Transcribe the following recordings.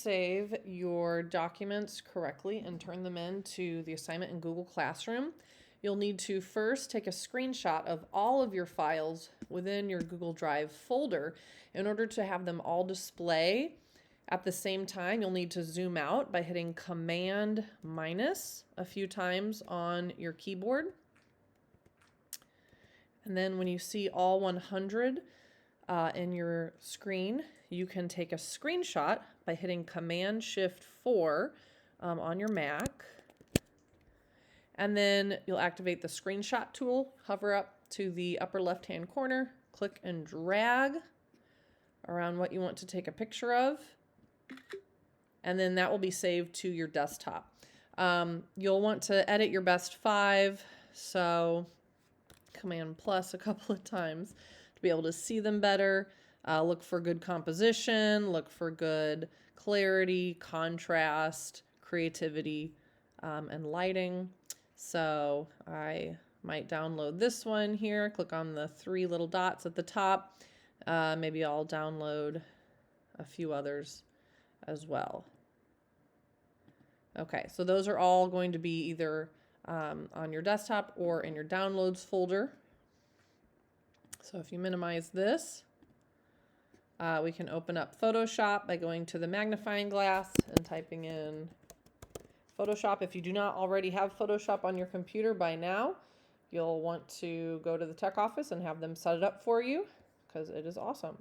save your documents correctly and turn them into the assignment in Google Classroom, you'll need to first take a screenshot of all of your files within your Google Drive folder. In order to have them all display at the same time, you'll need to zoom out by hitting Command minus a few times on your keyboard. And then when you see all 100 in your screen, you can take a screenshot by hitting Command-Shift-4 on your Mac. And then you'll activate the screenshot tool, hover up to the upper left-hand corner, click and drag around what you want to take a picture of, and then that will be saved to your desktop. You'll want to edit your best 5, so Command plus a couple of times to be able to see them better. Look for good composition, look for good clarity, contrast, creativity, and lighting. So I might download this one here, click on the 3 little dots at the top. Maybe I'll download a few others as well. Okay, so those are all going to be either on your desktop or in your downloads folder. So if you minimize this, we can open up Photoshop by going to the magnifying glass and typing in Photoshop. If you do not already have Photoshop on your computer by now, you'll want to go to the tech office and have them set it up for you because it is awesome.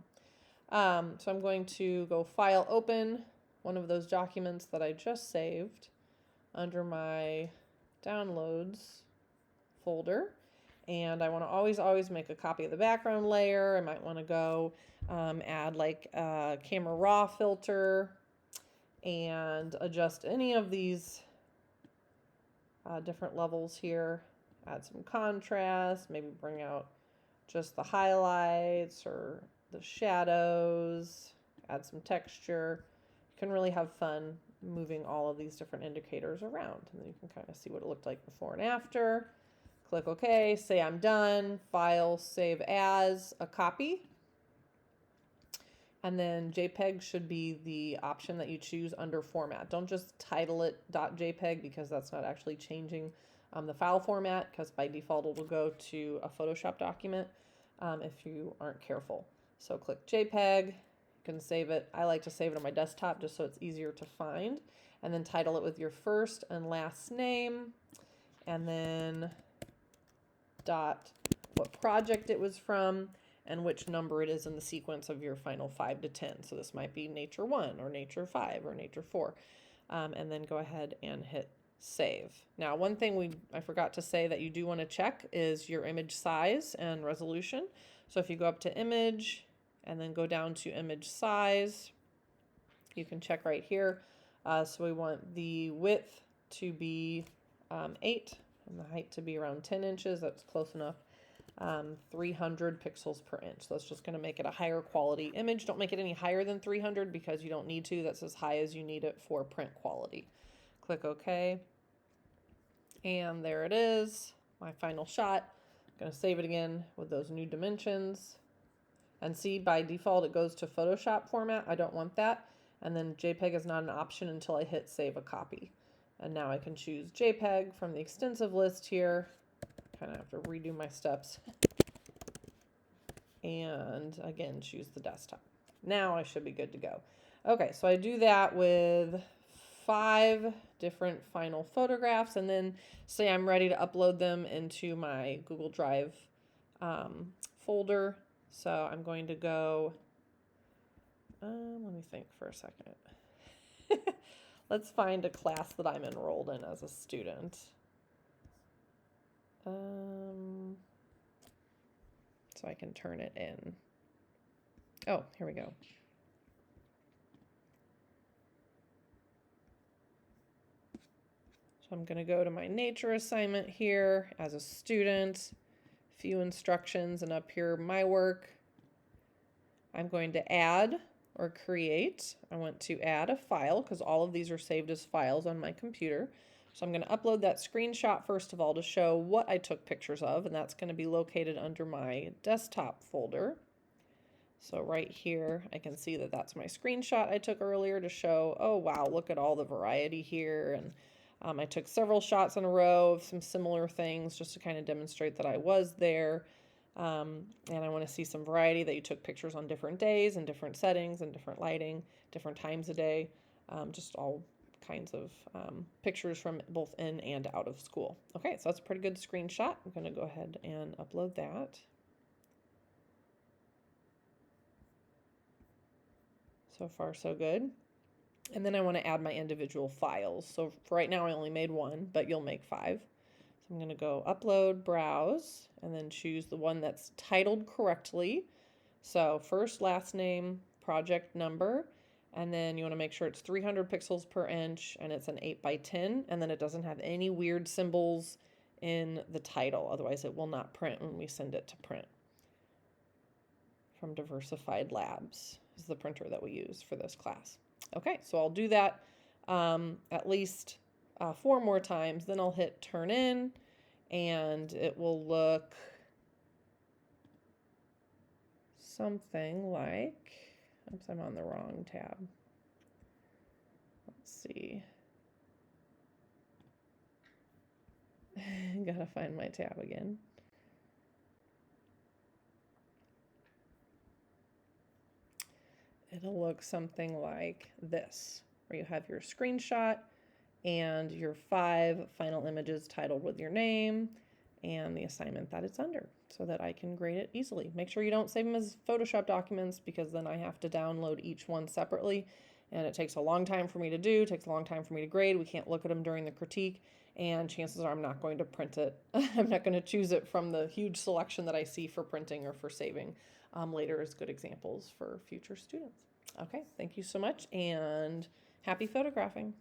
So I'm going to go File, Open one of those documents that I just saved under my Downloads folder. And I want to always make a copy of the background layer. I might want to go add like a camera raw filter and adjust any of these different levels here. Add some contrast, maybe bring out just the highlights or the shadows, add some texture. You can really have fun moving all of these different indicators around, and then you can kind of see what it looked like before and after. Click OK, say I'm done, File, Save As, a copy. And then JPEG should be the option that you choose under Format. Don't just title it .jpeg because that's not actually changing the file format, because by default it will go to a Photoshop document if you aren't careful. So click JPEG, you can save it. I like to save it on my desktop just so it's easier to find. And then title it with your first and last name, and then what project it was from, and which number it is in the sequence of your final 5 to 10. So this might be Nature 1 or Nature 5 or Nature 4. And then go ahead and hit Save. Now, one thing I forgot to say that you do want to check is your image size and resolution. So if you go up to Image and then go down to Image Size, you can check right here. So we want the width to be 8 and the height to be around 10 inches. That's close enough. 300 pixels per inch. So that's just going to make it a higher quality image. Don't make it any higher than 300 because you don't need to. That's as high as you need it for print quality. Click OK. And there it is, my final shot. I'm going to save it again with those new dimensions. And see, by default, it goes to Photoshop format. I don't want that. And then JPEG is not an option until I hit Save a Copy. And now I can choose JPEG from the extensive list here. Kind of have to redo my steps. And again, choose the desktop. Now I should be good to go. Okay, so I do that with 5 different final photographs, and then say I'm ready to upload them into my Google Drive folder. So I'm going to go, let me think for a second. Let's find a class that I'm enrolled in as a student. So I can turn it in. Oh, here we go. So I'm going to go to my nature assignment here as a student, few instructions, and up here, my work. I'm going to add or create. I want to add a file because all of these are saved as files on my computer. So I'm going to upload that screenshot first of all to show what I took pictures of, and that's going to be located under my desktop folder. So right here, I can see that that's my screenshot I took earlier to show, oh wow, look at all the variety here. And I took several shots in a row of some similar things just to kind of demonstrate that I was there. And I want to see some variety, that you took pictures on different days and different settings and different lighting, different times a day, just all kinds of pictures from both in and out of school. Okay, so that's a pretty good screenshot. I'm going to go ahead and upload that. So far, so good. And then I want to add my individual files. So for right now, I only made one, but you'll make 5. So I'm going to go upload, browse, and then choose the one that's titled correctly. So first, last name, project number, and then you want to make sure it's 300 pixels per inch and it's an 8x10, and then it doesn't have any weird symbols in the title. Otherwise, it will not print when we send it to print. From Diversified Labs is the printer that we use for this class. Okay, so I'll do that at least 4 more times. Then I'll hit turn in, and it will look something like, oops, I'm on the wrong tab. Let's see. Gotta find my tab again. It'll look something like this, where you have your screenshot and your 5 final images titled with your name and the assignment that it's under, so that I can grade it easily. Make sure you don't save them as Photoshop documents, because then I have to download each one separately, and it takes a long time for me to do, takes a long time for me to grade. We can't look at them during the critique, and chances are I'm not going to print it. I'm not going to choose it from the huge selection that I see for printing or for saving later as good examples for future students. Okay, thank you so much, and happy photographing.